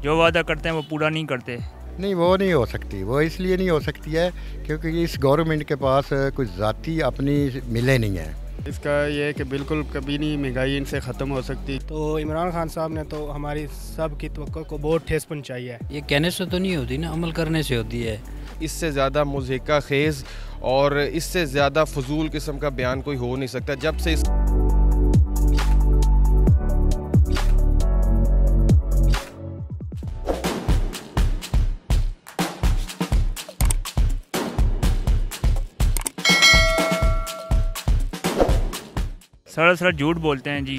जो वादा करते हैं वो पूरा नहीं करते। नहीं, वो नहीं हो सकती। वो इसलिए नहीं हो सकती है क्योंकि इस गवर्नमेंट के पास कुछ ज़ाती अपनी मिले नहीं है। इसका ये है कि बिल्कुल कभी नहीं महंगाई इनसे ख़त्म हो सकती। तो इमरान खान साहब ने तो हमारी सब की तवक्को को बहुत ठेस पहुंचाई है। ये कहने से तो नहीं होती ना, अमल करने से होती है। इससे ज़्यादा मुज़हिका खेज़ और इससे ज़्यादा फजूल किस्म का बयान कोई हो नहीं सकता। जब से इस सरासर झूठ बोलते हैं जी,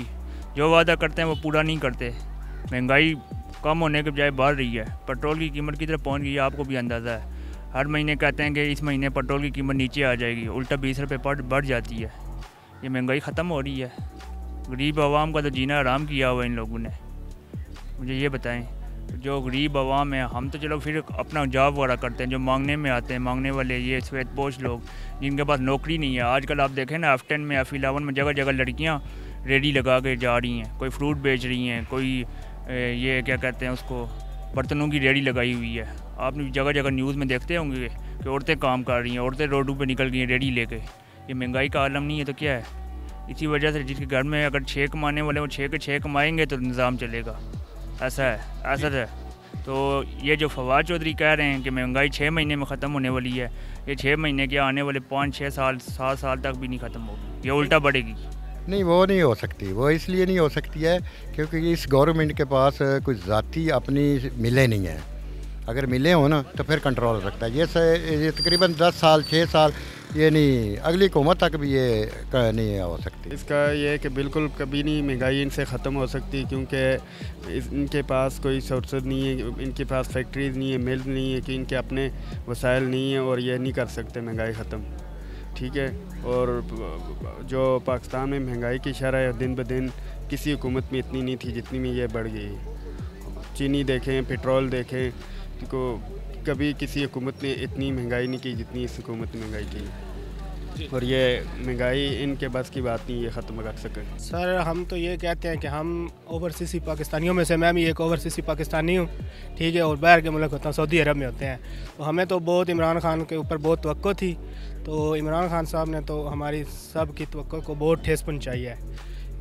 जो वादा करते हैं वो पूरा नहीं करते। महंगाई कम होने के बजाय बढ़ रही है। पेट्रोल की कीमत की तरफ पहुंच गई है, आपको भी अंदाज़ा है। हर महीने कहते हैं कि इस महीने पेट्रोल की कीमत नीचे आ जाएगी, उल्टा 20 रुपये बढ़ जाती है। ये महंगाई ख़त्म हो रही है। गरीब आवाम का तो जीना आराम किया हुआ इन लोगों ने। मुझे ये बताएं, जो गरीब आवाम है, हम तो चलो फिर अपना जॉब वगैरह करते हैं, जो मांगने में आते हैं, मांगने वाले ये श्वेतपोश लोग जिनके पास नौकरी नहीं है। आजकल आप देखें ना, F10 में F11 में जगह जगह लड़कियां रेडी लगा के जा रही हैं। कोई फ्रूट बेच रही हैं, कोई ये क्या कहते हैं उसको, बर्तनों की रेडी लगाई हुई है। आपने जगह जगह न्यूज़ में देखते होंगे कि औरतें काम कर रही हैं, औरतें रोडों पर निकल गई हैं रेडी लेके। ये महंगाई का आलम नहीं है तो क्या है? इसी वजह से जिसके घर में अगर 6 कमाने वाले वो 6 के 6 कमाएँगे तो निज़ाम चलेगा। ऐसा है। तो ये जो फवाद चौधरी कह रहे हैं कि महंगाई 6 महीने में ख़त्म होने वाली है, ये 6 महीने के आने वाले 5-6 साल 7 साल तक भी नहीं ख़त्म होगी, ये उल्टा बढ़ेगी। नहीं, वो नहीं हो सकती। वो इसलिए नहीं हो सकती है क्योंकि इस गवर्नमेंट के पास कुछ ज़ाती अपनी मिले नहीं है। अगर मिले हो ना तो फिर कंट्रोल हो सकता है। ये तकरीबन 10 साल 6 साल ये नहीं, अगली हुकूमत तक भी ये नहीं हो सकती। इसका ये है कि बिल्कुल कभी नहीं महंगाई इनसे ख़त्म हो सकती क्योंकि इनके पास कोई सोर्स नहीं है, इनके पास फैक्ट्रीज नहीं है, मिल नहीं है, कि इनके अपने वसाइल नहीं है और ये नहीं कर सकते महंगाई ख़त्म। ठीक है। और जो पाकिस्तान में महंगाई की शरह है दिन ब दिन किसी हुकूमत में इतनी नहीं थी जितनी में ये बढ़ गई। चीनी देखें, पेट्रोल देखें, तो कभी किसी हुकूमत ने इतनी महंगाई नहीं की जितनी इस हुकूमत ने महंगाई की। और ये महंगाई इनके बस की बात नहीं, ये ख़त्म कर सके। सर हम तो ये कहते हैं कि हम ओवरसीसी पाकिस्तानियों में से, मैं भी एक ओवरसीसी पाकिस्तानी हूँ, ठीक है, और बाहर के मुल्क होता हूँ, सऊदी अरब में होते हैं। तो हमें तो बहुत इमरान खान के ऊपर बहुत तवक्को थी। तो इमरान खान साहब ने तो हमारी सब की तवक्को को बहुत ठेस पहुँचाई है।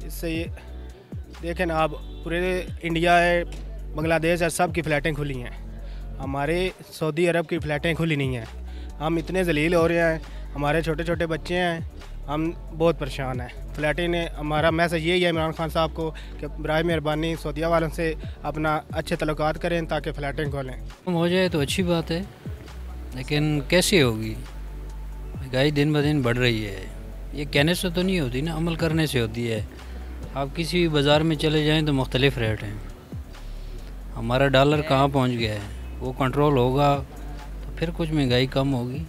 इससे ये देखें ना, आप पूरे इंडिया है, बांग्लादेश है, सब की फ़्लैटें खुली हैं। हमारे सऊदी अरब की फ़्लैटें खुली नहीं हैं। हम इतने जलील हो रहे हैं, हमारे छोटे छोटे बच्चे हैं, हम बहुत परेशान हैं। फ़्लैटें ने हमारा मैसेज यही है इमरान खान साहब को कि बराए मेहरबानी सऊदीया वालों से अपना अच्छे तल्लुकात करें ताकि फ़्लैटें खोलें। हो जाए तो अच्छी बात है, लेकिन कैसे होगी? महंगाई दिन ब दिन बढ़ रही है। ये कहने से तो नहीं होती ना, अमल करने से होती है। आप किसी भी बाज़ार में चले जाएँ तो मुख्तलिफ़ रेट हैं। हमारा डॉलर कहाँ पहुँच गया है, वो कंट्रोल होगा तो फिर कुछ महंगाई कम होगी,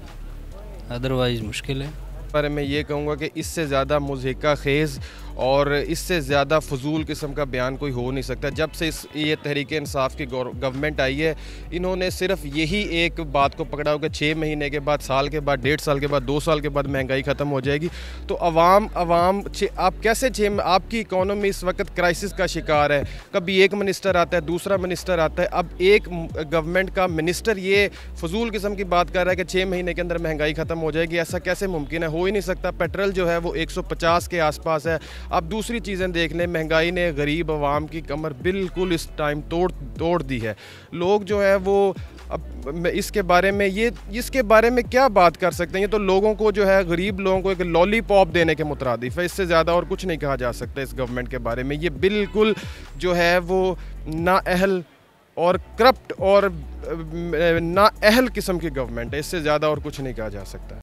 अदरवाइज़ मुश्किल है। बारे में ये कहूँगा कि इससे ज़्यादा मुज़हिका खेज़ और इससे ज़्यादा फजूल किस्म का बयान कोई हो नहीं सकता। जब से ये तहरीक इंसाफ की गवर्नमेंट आई है, इन्होंने सिर्फ यही एक बात को पकड़ा हो कि 6 महीने के बाद, साल के बाद, 1.5 साल के बाद, 2 साल के बाद महंगाई ख़त्म हो जाएगी। तो अवाम आप कैसे आपकी इकॉनमी इस वक्त क्राइसिस का शिकार है। कभी एक मिनिस्टर आता है, दूसरा मिनिस्टर आता है। अब एक गवर्नमेंट का मिनिस्टर ये फजूल किस्म की बात कर रहा है कि 6 महीने के अंदर महंगाई ख़त्म हो जाएगी। ऐसा कैसे मुमकिन है? हो ही नहीं सकता। पेट्रोल जो है वो 150 के आसपास है। अब दूसरी चीज़ें देख लें, महंगाई ने गरीब आवाम की कमर बिल्कुल इस टाइम तोड़ दी है। लोग जो है वो अब इसके बारे में क्या बात कर सकते हैं? ये तो लोगों को जो है, गरीब लोगों को एक लॉलीपॉप देने के मुतरादिफ है। इससे ज़्यादा और कुछ नहीं कहा जा सकता इस गवर्नमेंट के बारे में। ये बिल्कुल जो है वो नाअहल और करप्ट और नाअहल किस्म की गवर्नमेंट है। इससे ज़्यादा और कुछ नहीं कहा जा सकता।